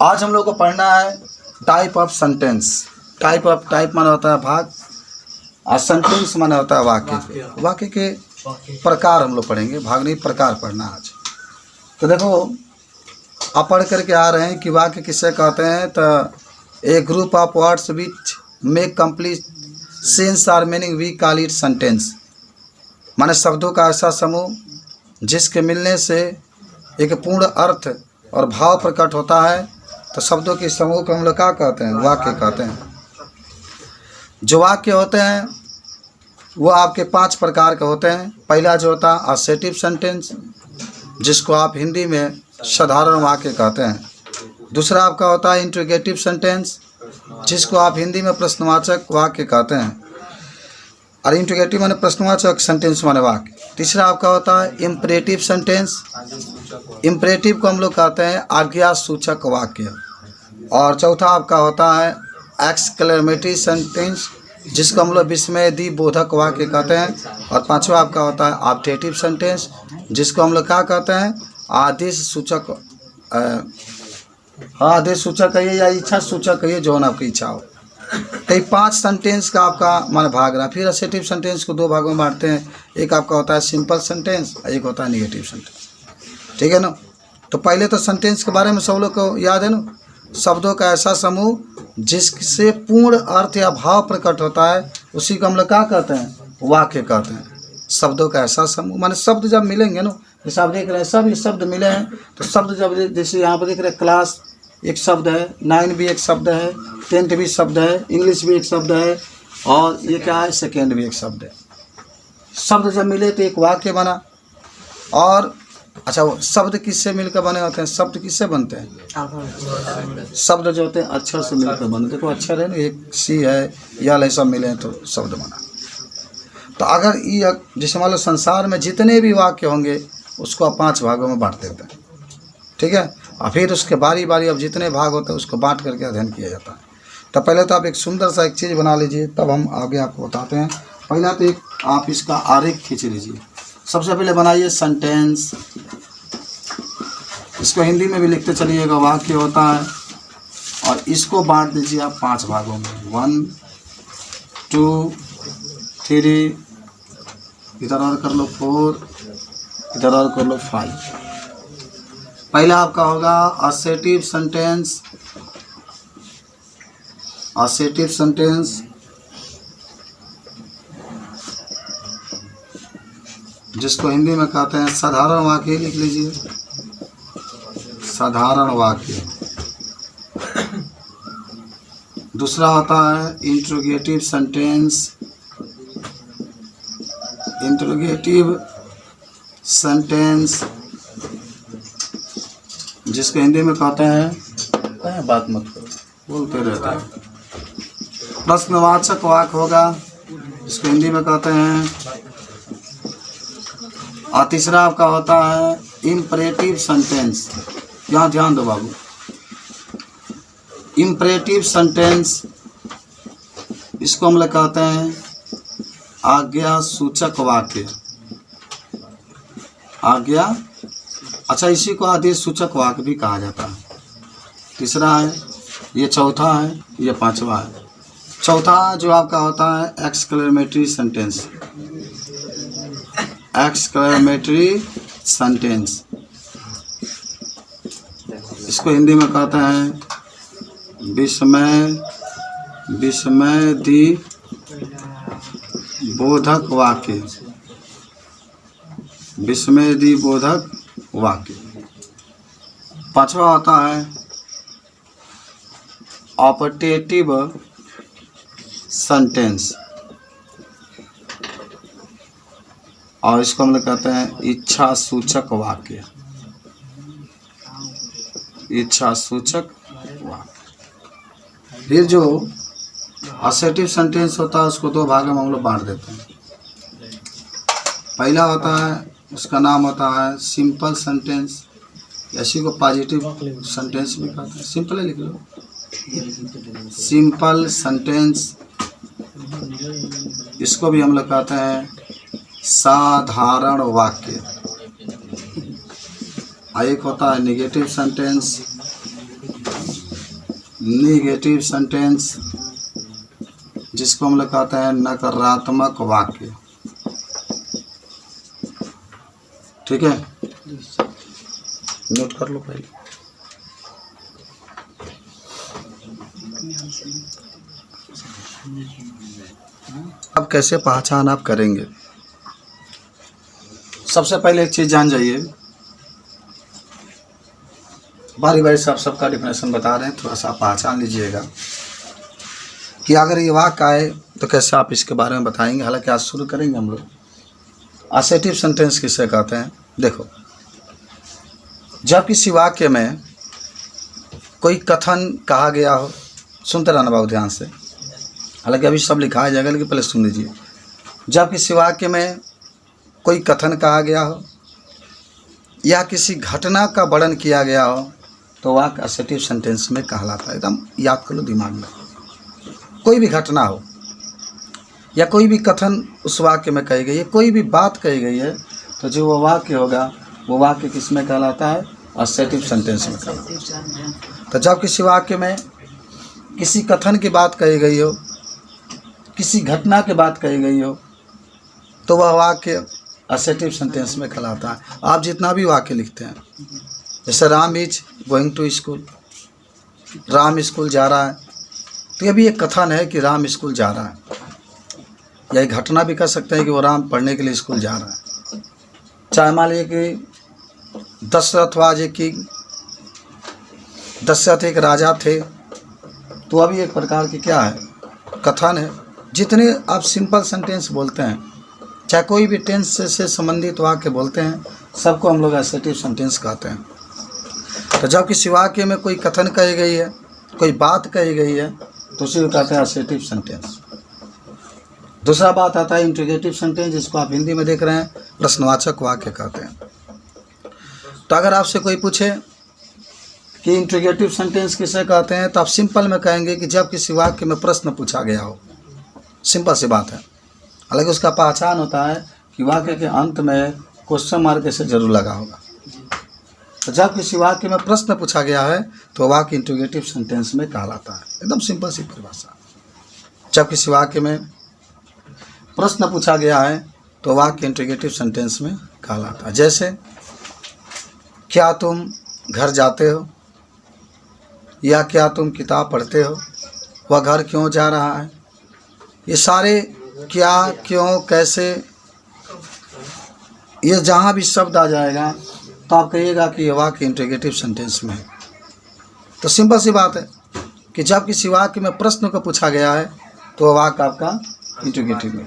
आज हम लोग को पढ़ना है टाइप ऑफ सेंटेंस। टाइप माना होता है भाग और सेंटेंस माना होता है वाक्य। वाक्य के प्रकार हम लोग पढ़ेंगे, भाग नहीं प्रकार पढ़ना आज। तो देखो आप पढ़ करके आ रहे हैं कि वाक्य किससे कहते हैं। तो a group of words which make complete sense और meaning we call it sentence. माने शब्दों का ऐसा समूह जिसके मिलने से एक पूर्ण अर्थ और भाव प्रकट होता है। तो शब्दों के समूह को हम लोग क्या कहते हैं? वाक्य कहते हैं। जो वाक्य होते हैं वो आपके 5 प्रकार के होते हैं। पहला जो होता है असर्टिव सेंटेंस, जिसको आप हिंदी में साधारण वाक्य कहते हैं। दूसरा आपका होता है इंट्रोगेटिव सेंटेंस, जिसको आप हिंदी में प्रश्नवाचक वाक्य कहते हैं। और इंट्रोगेटिव माने प्रश्नवाचक, सेंटेंस माने वाक्य। तीसरा आपका होता है इम्परेटिव सेंटेंस। इम्परेटिव को हम लोग कहते हैं आज्ञा सूचक वाक्य। और चौथा आपका होता है एक्सक्लेमेटरी सेंटेंस, जिसको हम लोग विस्मय बोधक वाक्य कहते हैं। और पांचवा आपका होता है ऑब्जेक्टिव सेंटेंस, जिसको हम लोग क्या कहते हैं? आदेश सूचक। आदेश सूचक कहिए या इच्छा सूचक कहिए, जो आपकी इच्छा हो। तो ये 5 सेंटेंस का आपका मान भाग रहा। फिर असर्टिव सेंटेंस को 2 भागों में बांटते हैं। एक आपका होता है सिंपल सेंटेंस, एक होता है नेगेटिव सेंटेंस। ठीक है ना। तो पहले तो सेंटेंस के बारे में सब लोग को याद है ना। शब्दों का ऐसा समूह जिससे पूर्ण अर्थ या भाव प्रकट होता है, उसी को हम लोग क्या कहते हैं? वाक्य कहते हैं। शब्दों का ऐसा समूह माने शब्द जब मिलेंगे ना, जैसे आप देख रहे हैं सब ये शब्द मिले हैं। तो शब्द जब जैसे यहाँ पर देख रहे हैं क्लास एक शब्द है, 9 भी एक शब्द है, 10th भी शब्द है, इंग्लिश भी एक शब्द है, और ये क्या है सेकेंड भी एक शब्द है। शब्द जब मिले तो एक वाक्य बना। और अच्छा वो शब्द किससे मिलकर बने होते हैं? शब्द किससे बनते हैं? शब्द जो होते हैं अक्षर से मिलकर बनते। देखो अक्षर है ना, एक सी है या सब मिले हैं तो शब्द बना। तो अगर ये जैसे मान लो संसार में जितने भी वाक्य होंगे उसको आप 5 भागों में बांट देते हैं। ठीक है। और फिर उसके बारी बारी अब जितने भाग होते हैं उसको बांट करके अध्ययन किया जाता है। तो पहले तो आप एक सुंदर सा एक चीज़ बना लीजिए, तब हम आगे आपको बताते हैं। पहला तो एक आप इसका आरेख खींच लीजिए। सबसे पहले बनाइए सेंटेंस। इसको हिंदी में भी लिखते चलिएगा, वाक्य होता है। और इसको बांट दीजिए आप 5 भागों में, 1 2 3, इधर और कर लो 4, इधर और कर लो 5। पहला आपका होगा असर्टिव सेंटेंस। असर्टिव सेंटेंस जिसको हिंदी में कहते हैं साधारण वाक्य। लिख लीजिए साधारण वाक्य। दूसरा होता है इंट्रोगेटिव सेंटेंस। इंट्रोगेटिव सेंटेंस जिसको हिंदी में कहते हैं, बात मत करो बोलते रहते हैं, प्रश्नवाचक वाक्य होगा, जिसको हिंदी में कहते हैं। और तीसरा आपका होता है इम्परेटिव सेंटेंस। यहाँ ध्यान दो बाबू, इम्परेटिव सेंटेंस इसको हम लोग कहते हैं आज्ञा सूचक वाक्य। आज्ञा, अच्छा इसी को आदेश सूचक वाक्य भी कहा जाता है। तीसरा है, ये चौथा है, ये 5वां है। चौथा जो आपका होता है एक्सक्लेमेटरी सेंटेंस। एक्सक्लेमेटरी सेंटेंस इसको हिंदी में कहते हैं विस्मय बोधक वाक्य। विस्मय बोधक वाक्य। 5वां होता है ऑपरेटिव सेंटेंस, और इसको हम लोग कहते हैं इच्छा सूचक वाक्य। इच्छा सूचक वाक्य। फिर जो असर्टिव सेंटेंस होता है उसको 2 भागों में हम लोग बांट देते हैं। पहला होता है, उसका नाम होता है सिंपल सेंटेंस, इसी को पॉजिटिव सेंटेंस भी कहते हैं। सिंपल लिख लो, सिंपल सेंटेंस। इसको भी हम लोग कहते हैं साधारण वाक्य। एक होता है नेगेटिव सेंटेंस, निगेटिव सेंटेंस जिसको हम लोग कहते हैं नकारात्मक वाक्य। ठीक है, नोट कर लो पहले। अब कैसे पहचान आप करेंगे? सबसे पहले एक चीज़ जान जाइए, बारी बारी से आप सबका डिफिनेशन बता रहे हैं, थोड़ा सा पहचान लीजिएगा कि अगर ये वाक्य आए तो कैसे आप इसके बारे में बताएंगे। हालांकि आज शुरू करेंगे हम लोग असर्टिव सेंटेंस किसे कहते हैं। देखो, जब किसी वाक्य में कोई कथन कहा गया हो, सुनते रहना बहुत ध्यान से, हालांकि अभी सब लिखा जाएगा लेकिन पहले सुन लीजिए। जब किसी वाक्य में कोई कथन कहा गया हो या किसी घटना का वर्णन किया गया हो तो वाक्य असर्टिव सेंटेंस में कहलाता है। एकदम याद कर लो दिमाग में। कोई भी घटना हो या कोई भी कथन उस वाक्य में कही गई है, कोई भी बात कही गई है, तो जो वो वाक्य होगा वो वाक्य किस में कहलाता है? असर्टिव सेंटेंस में कहलाता है। तो जब किसी वाक्य में किसी कथन की बात कही गई हो, किसी घटना की बात कही गई हो, तो वह वाक्य असर्टिव सेंटेंस में कहलाता है। आप जितना भी वाक्य लिखते हैं, जैसे Ram is going to school, Ram school जा रहा है, तो ये भी एक कथन है कि राम स्कूल जा रहा है। या एक घटना भी कह सकते हैं कि वो राम पढ़ने के लिए स्कूल जा रहा है। चाहे मान लीजिए कि दशरथ एक राजा थे, तो अभी एक प्रकार की क्या है? कथन है। जितने आप सिंपल सेंटेंस बोलते हैं, चाहे कोई भी टेंस से संबंधित वाक्य बोलते हैं, सबको हम लोग असर्टिव सेंटेंस कहते हैं। तो जब किसी वाक्य में कोई कथन कही गई है, कोई बात कही गई है, तो उसी को कहते हैं असर्टिव सेंटेंस। दूसरा बात आता है इंट्रोगेटिव सेंटेंस, जिसको आप हिंदी में देख रहे हैं प्रश्नवाचक वाक्य कहते हैं। तो अगर आपसे कोई पूछे कि इंट्रोगेटिव सेंटेंस किसे कहते हैं, तो आप सिंपल में कहेंगे कि जब किसी वाक्य में प्रश्न पूछा गया हो। सिंपल सी बात है। हालांकि उसका पहचान होता है कि वाक्य के अंत में क्वेश्चन मार्क से जरूर लगा होगा। तो जब किसी वाक्य में प्रश्न पूछा गया है तो वाक्य इंट्रोगेटिव सेंटेंस में कहलाता है। एकदम सिंपल सी परिभाषा। जब किसी वाक्य में प्रश्न पूछा गया है तो वाक्य इंट्रोगेटिव सेंटेंस में कहलाता है। जैसे, क्या तुम घर जाते हो, या क्या तुम किताब पढ़ते हो, वह घर क्यों जा रहा है। ये सारे क्या, क्यों, कैसे, ये जहाँ भी शब्द आ जाएगा तो आप कहिएगा कि ये वाक्य इंट्रोगेटिव सेंटेंस में है। तो सिंपल सी बात है कि जब किसी वाक्य में प्रश्न को पूछा गया है तो वह वाक्य आपका इंट्रोगेटिव में।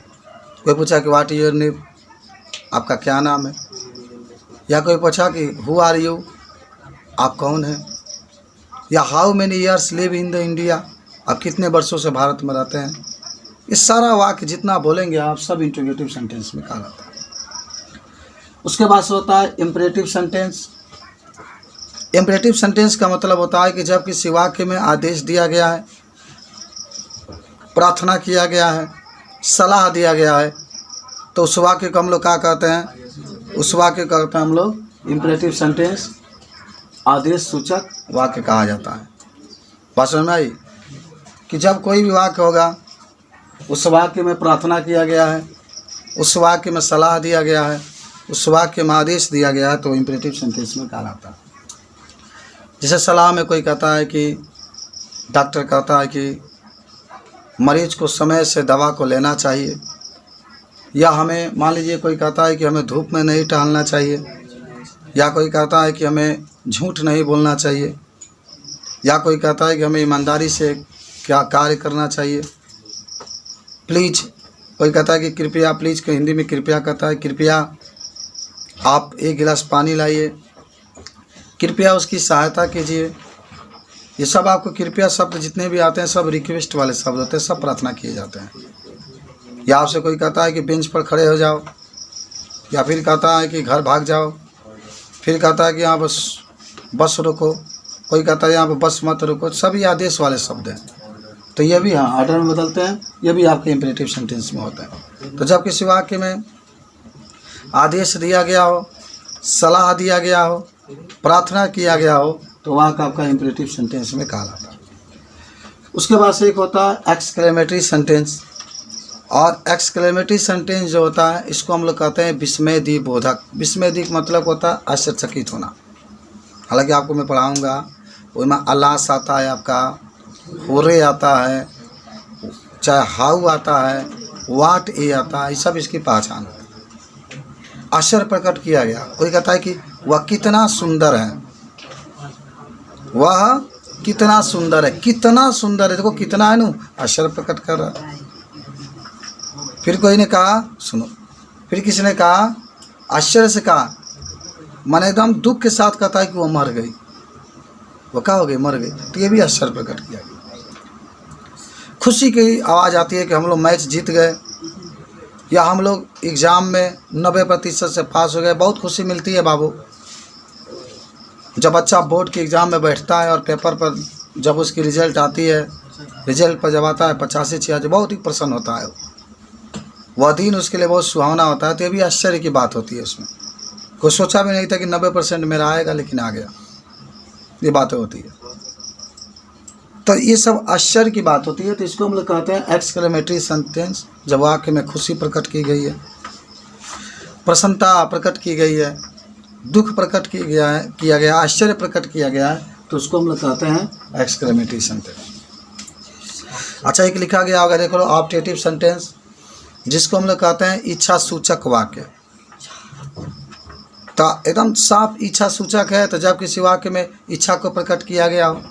कोई पूछा कि व्हाट इज योर नेम, आपका क्या नाम है। या कोई पूछा कि हु आर यू, आप कौन हैं। या how many years live in the India, आप कितने वर्षों से भारत में रहते हैं। ये सारा वाक्य जितना बोलेंगे आप, सब इंट्रोगेटिव सेंटेंस में कहलाता है। उसके बाद से होता है इम्परेटिव सेंटेंस। इम्परेटिव सेंटेंस का मतलब होता है कि जब किसी वाक्य में आदेश दिया गया है, प्रार्थना किया गया है, सलाह दिया गया है, तो उस वाक्य को हम लोग क्या कहते हैं? उस वाक्य को कहते हैं हम लोग इम्परेटिव सेंटेंस, आदेश सूचक वाक्य कहा जाता है। बात समझ में आई कि जब कोई भी वाक्य होगा, उस वाक्य में प्रार्थना किया गया है, उस वाक्य में सलाह दिया गया है, उस वाक्य में आदेश दिया गया है, तो इम्परेटिव सेंटेंस में कहलाता है। जैसे सलाह में कोई कहता है कि डॉक्टर कहता है कि मरीज को समय से दवा को लेना चाहिए, या हमें मान लीजिए कोई कहता है कि हमें धूप में नहीं टहलना चाहिए, या कोई कहता है कि हमें झूठ नहीं बोलना चाहिए, या कोई कहता है कि हमें ईमानदारी से क्या कार्य करना चाहिए। प्लीज़, कोई कहता है कि कृपया, प्लीज़ को हिंदी में कृपया कहता है, कृपया आप एक गिलास पानी लाइए, कृपया उसकी सहायता कीजिए। ये सब आपको कृपया शब्द जितने भी आते हैं सब रिक्वेस्ट वाले शब्द होते हैं, सब प्रार्थना किए जाते हैं। या आपसे कोई कहता है कि बेंच पर खड़े हो जाओ, या फिर कहता है कि घर भाग जाओ, फिर कहता है कि यहाँ बस रोको, कोई कहता है यहाँ पर बस मत रोको, सभी आदेश वाले शब्द हैं। तो ये भी हाँ ऑर्डर में बदलते हैं, ये भी आपके इम्परेटिव सेंटेंस में होता है। तो जब किसी वाक्य में आदेश दिया गया हो, सलाह दिया गया हो, प्रार्थना किया गया हो, तो वाक्य आपका इम्परेटिव सेंटेंस में कहलाता है। उसके बाद से एक होता है एक्सक्लेमेटरी सेंटेंस, और एक्सक्लेमेटरी सेंटेंस जो होता है इसको हम लोग कहते हैं विस्मयदीप बोधक। विस्मयदीप मतलब होता है आश्चर्यचकित होना। हालांकि आपको मैं पढ़ाऊँगा, उसमें अलास आता है, आपका होरे आता है, चाहे हाउ आता है, वाट ए आता है, ये सब इसकी पहचान है। आश्चर्य प्रकट किया गया, कोई कहता है कि वह कितना सुंदर है, वह कितना सुंदर है, कितना सुंदर है, देखो कितना है ना, आश्चर्य प्रकट कर रहा है। फिर कोई ने कहा, सुनो, फिर किसी ने कहा, आश्चर्य से कहा, मन एकदम दुख के साथ कहता है कि वो मर गई, वो क्या हो गई, मर गई, तो ये भी आश्चर्य प्रकट किया गया। खुशी की आवाज़ आती है कि हम लोग मैच जीत गए, या हम लोग एग्ज़ाम में 90% से पास हो गए, बहुत खुशी मिलती है बाबू। जब बच्चा बोर्ड के एग्ज़ाम में बैठता है और पेपर पर जब उसकी रिज़ल्ट आती है, रिज़ल्ट पर जब आता है 85-86, बहुत ही प्रसन्न होता है। वह दिन उसके लिए बहुत सुहावना होता है। तो ये भी आश्चर्य की बात होती है। उसमें कोई सोचा भी नहीं था कि 90% मेरा आएगा, लेकिन आ गया, ये बातें होती है। तो ये सब आश्चर्य की बात होती है। तो इसको हम लोग कहते हैं एक्सक्लेमेटरी सेंटेंस, जब वाक्य में खुशी प्रकट की गई है, प्रसन्नता प्रकट की गई है, दुख प्रकट किया गया, आश्चर्य प्रकट किया गया है, तो उसको हम लोग कहते हैं एक्सक्लेमेटरी सेंटेंस। अच्छा, एक लिखा गया होगा, देख लो, ऑप्टेटिव सेंटेंस, जिसको हम लोग कहते हैं इच्छा सूचक वाक्य। तो एकदम साफ इच्छा सूचक है। तो जब किसी वाक्य में इच्छा को प्रकट किया गया हो,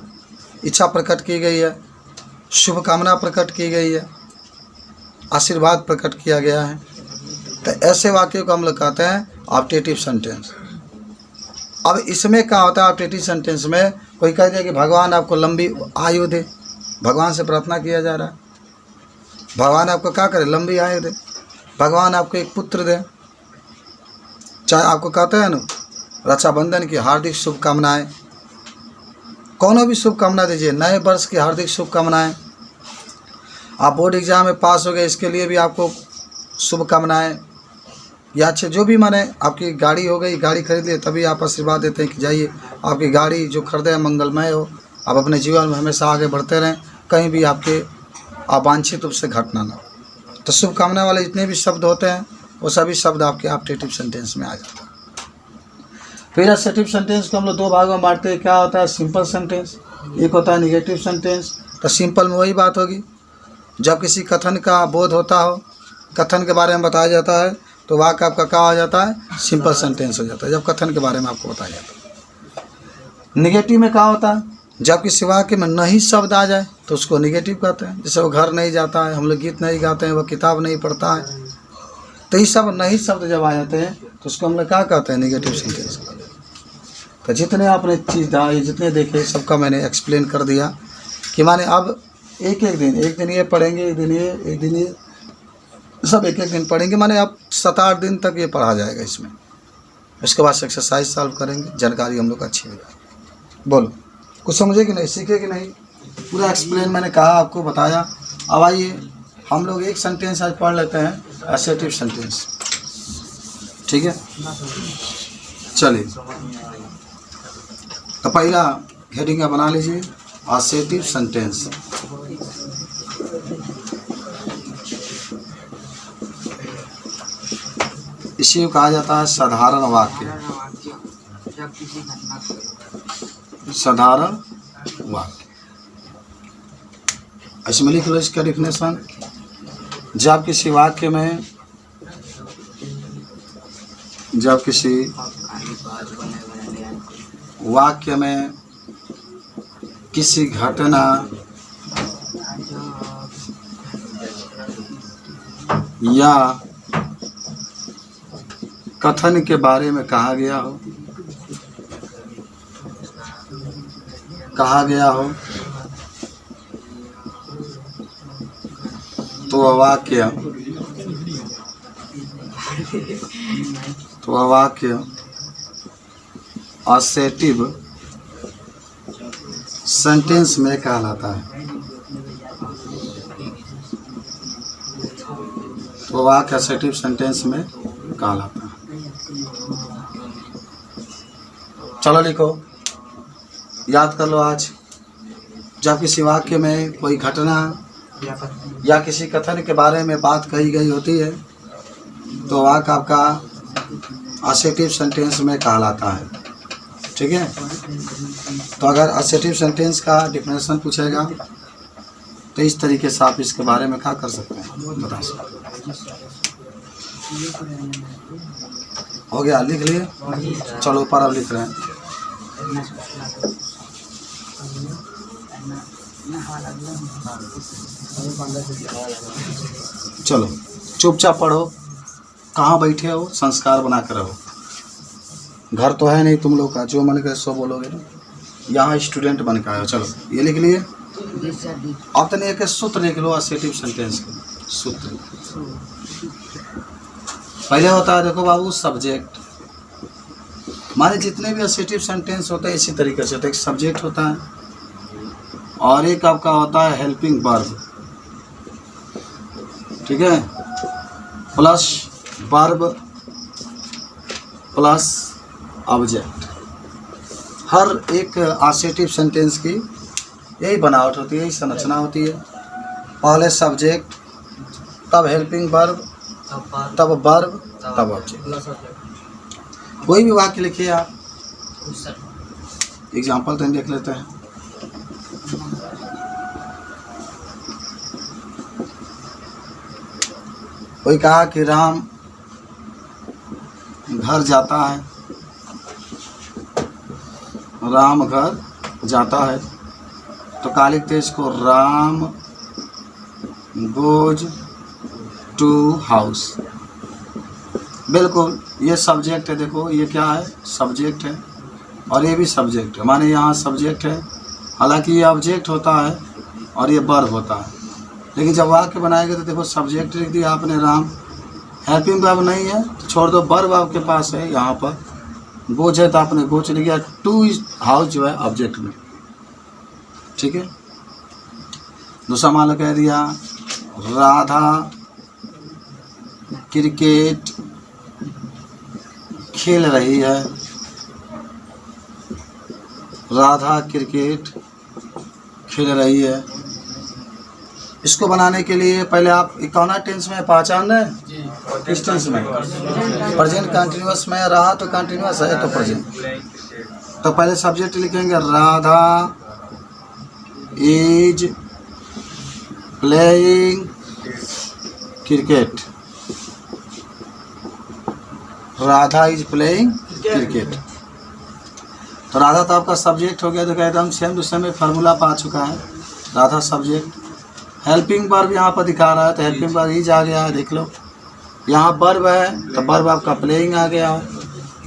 इच्छा प्रकट की गई है, शुभकामना प्रकट की गई है, आशीर्वाद प्रकट किया गया है, तो ऐसे वाक्यों को हम लोग कहते हैं ऑप्टेटिव सेंटेंस। अब इसमें क्या होता है, ऑप्टेटिव सेंटेंस में कोई कह दिया कि भगवान आपको लंबी आयु दे, भगवान से प्रार्थना किया जा रहा है, भगवान आपको क्या करे, लंबी आयु दे, भगवान आपको एक पुत्र दे, चाहे आपको कहते हैं ना रक्षाबंधन की हार्दिक शुभकामनाएं, कौनो भी शुभकामना दीजिए, नए वर्ष की हार्दिक शुभकामनाएं, आप बोर्ड एग्जाम में पास हो गए, इसके लिए भी आपको शुभकामनाएं, या अच्छे जो भी माने, आपकी गाड़ी हो गई, गाड़ी खरीद लिए, तभी आप आशीर्वाद देते हैं कि जाइए आपकी गाड़ी जो खरीदे मंगलमय हो, आप अपने जीवन में हमेशा आगे बढ़ते रहें, कहीं भी आपके अवांछित रूप से घटना ना हो। तो शुभकामना वाले जितने भी शब्द होते हैं वो सभी शब्द आपके ऑप्टेटिव सेंटेंस में आ जाते हैं। फिर असर्टिव सेंटेंस को हम लोग दो भागों में बांटते हैं। क्या होता है, सिंपल सेंटेंस, एक होता है निगेटिव सेंटेंस। तो सिंपल में वही बात होगी, जब किसी कथन का बोध होता हो, कथन के बारे में बताया जाता है, तो वाक्य आपका क्या हो जाता है, सिंपल सेंटेंस हो जाता है, जब कथन के बारे में आपको बताया जाता है। निगेटिव में क्या होता है, जब किसी वाक्य में नहीं शब्द आ जाए तो उसको निगेटिव कहते हैं। जैसे वो घर नहीं जाता है, हम लोग गीत नहीं गाते हैं, वो किताब नहीं पढ़ता है, तो ये सब नहीं शब्द जब आ जाते हैं तो उसको हम लोग क्या कहते हैं, निगेटिव सेंटेंस। तो जितने आपने चीज़ जितने देखे सबका मैंने एक्सप्लेन कर दिया कि माने अब एक दिन ये पढ़ेंगे, एक दिन ये सब एक दिन पढ़ेंगे, माने अब 7-8 दिन तक ये पढ़ा जाएगा इसमें। उसके बाद एक्सरसाइज सॉल्व करेंगे, जानकारी हम लोग अच्छी हो जाएगी। बोलो, कुछ समझे कि नहीं, सीखे कि नहीं, पूरा एक्सप्लेन मैंने कहा, आपको बताया। अब आइए हम लोग एक सेंटेंस आज पढ़ लेते हैं, असर्टिव सेंटेंस, ठीक है। चलिए, तो पहला हेडिंग बना लीजिए, असर्टिव सेंटेंस। इसी को कहा जाता है साधारण वाक्य, साधारण वाक्य। इसमें लिख लो इसका डिफिनेशन, जब किसी वाक्य में, जब किसी वाक्य में किसी घटना या कथन के बारे में कहा गया हो तो वह वाक्य असर्टिव सेंटेंस में कहलाता है। तो वाक्य असर्टिव सेंटेंस में कहलाता है। चलो लिखो, याद कर लो आज जब किसी वाक्य में कोई घटना या किसी कथन के बारे में बात कही गई होती है तो वाक्य आपका असर्टिव सेंटेंस में कहलाता है। ठीक है, तो अगर असर्टिव सेंटेंस का डिफिनेशन पूछेगा तो इस तरीके से आप इसके बारे में क्या कर सकते हैं, बता सकते हैं। हो गया, लिख लिए? चलो ऊपर अब लिख रहे हैं। चलो चुपचाप पढ़ो, कहाँ बैठे हो, संस्कार बना कर रहो। घर तो है नहीं तुम लोग का, जो मन करे सो बोलोगे ना। यहाँ स्टूडेंट बन के आए हो। चलो ये लिख लिए। अब तो नहीं, एक सूत्र लिख लो असर्टिव सेंटेंस के सूत्र। पहले होता है, देखो बाबू, सब्जेक्ट। माने जितने भी असर्टिव सेंटेंस होते हैं इसी तरीके से होता है। एक सब्जेक्ट होता है और एक आपका होता है हेल्पिंग वर्ब। ठीक है, प्लस वर्ब प्लस ऑब्जेक्ट। हर एक असर्टिव सेंटेंस की यही बनावट होती है, यही संरचना होती है। पहले सब्जेक्ट, तब हेल्पिंग वर्ब, तब वर्ब, तब ऑब्जेक्ट। कोई भी वाक्य लिखिए आप। एग्जाम्पल तो देख लेते हैं। कोई कहा कि राम घर जाता है, राम घर जाता है, तो क्या लिखते हैं इसको, राम गोज टू हाउस। बिल्कुल, ये सब्जेक्ट है। देखो ये क्या है, सब्जेक्ट है और ये भी सब्जेक्ट है। माने यहाँ सब्जेक्ट है, हालांकि ये ऑब्जेक्ट होता है और ये वर्ब होता है। लेकिन जब वाक्य बनाएंगे तो देखो सब्जेक्ट लिख दिया आपने राम, हेल्पिंग वर्ब नहीं है तो छोड़ दो, वर्ब आपके पास है। यहाँ पर गोज है तो आपने गोज लिख दिया, टू हाउस जो है ऑब्जेक्ट में। ठीक है, दूसरा मान लो कह दिया राधा क्रिकेट खेल रही है, राधा क्रिकेट खेल रही है। इसको बनाने के लिए पहले आप कौन टेंस में पहचान रहे हैं, किस टेंस में, प्रेजेंट कंटिन्यूअस में। रहा तो कंटिन्यूअस है तो प्रेजेंट। तो पहले सब्जेक्ट लिखेंगे Radha is playing cricket, Radha is playing cricket. तो राधा तो आपका सब्जेक्ट हो गया। तो एकदम सेम टू सेम फार्मूला पा चुका है। राधा सब्जेक्ट, हेल्पिंग वर्ब यहाँ पर दिखा रहा है तो हेल्पिंग वर्ब इज आ गया है, देख लो। यहाँ वर्ब है तो वर्ब आपका प्लेइंग आ गया,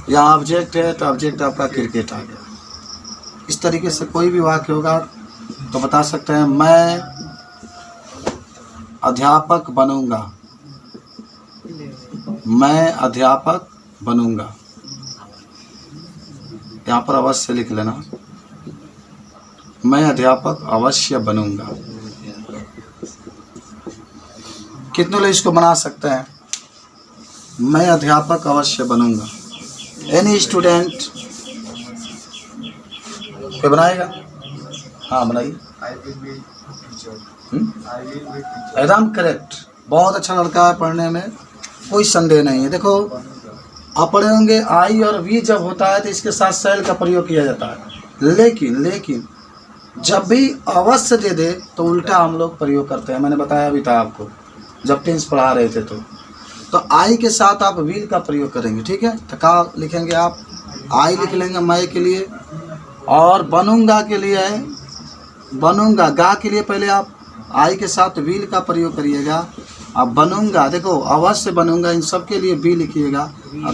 यहाँ ऑब्जेक्ट है तो ऑब्जेक्ट आपका क्रिकेट आ गया। इस तरीके से कोई भी वाक्य होगा तो बता सकते हैं मैं अध्यापक बनूंगा, मैं अध्यापक बनूंगा। यहाँ पर अवश्य लिख लेना, मैं अध्यापक अवश्य बनूंगा। कितने लोग इसको बना सकते हैं, मैं अध्यापक अवश्य बनूंगा? एनी स्टूडेंट कोई बनाएगा? हाँ बनाइए। एकदम करेक्ट, बहुत अच्छा लड़का है पढ़ने में, कोई संदेह नहीं है। देखो आप पढ़े होंगे आई और वी जब होता है तो इसके साथ शैल का प्रयोग किया जाता है। लेकिन जब भी अवश्य दे दे तो उल्टा हम लोग प्रयोग करते हैं। मैंने बताया भी था आपको जब टेंस पढ़ा रहे थे। तो आई के साथ आप विल का प्रयोग करेंगे। ठीक है, तो क्या लिखेंगे आप, आई लिख लेंगे मैं के लिए, और बनूंगा के लिए है, बनूंगा गा के लिए पहले आप आई के साथ विल का प्रयोग करिएगा। अब बनूंगा, देखो अवश्य बनूंगा, इन सब के लिए बी लिखिएगा।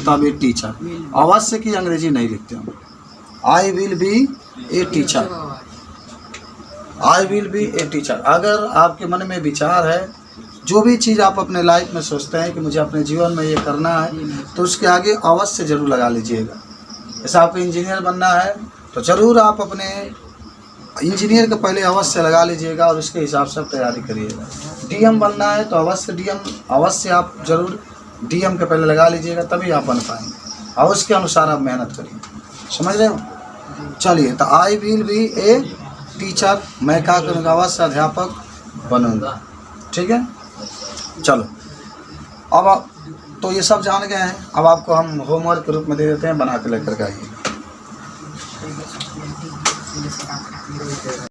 तब ए टीचर, अवश्य की अंग्रेजी नहीं लिखते हम। I will be a teacher, I will be a teacher. अगर आपके मन में विचार है, जो भी चीज़ आप अपने लाइफ में सोचते हैं कि मुझे अपने जीवन में ये करना है, तो उसके आगे अवश्य ज़रूर लगा लीजिएगा। जैसे आपको इंजीनियर बनना है तो ज़रूर आप अपने इंजीनियर के पहले अवश्य लगा लीजिएगा और उसके हिसाब से तैयारी करिएगा। डीएम बनना है तो अवश्य डीएम, अवश्य आप ज़रूर डीएम के पहले लगा लीजिएगा, तभी आप बन पाएंगे और उसके अनुसार आप मेहनत करिए। समझ रहे हो? चलिए, तो I will be a teacher, मैं क्या करूँगा, अवश्य अध्यापक बनूँगा। ठीक है, चलो अब तो ये सब जान गए हैं। अब आपको हम होमवर्क के रूप में दे देते हैं, बना के लेकर के आइए।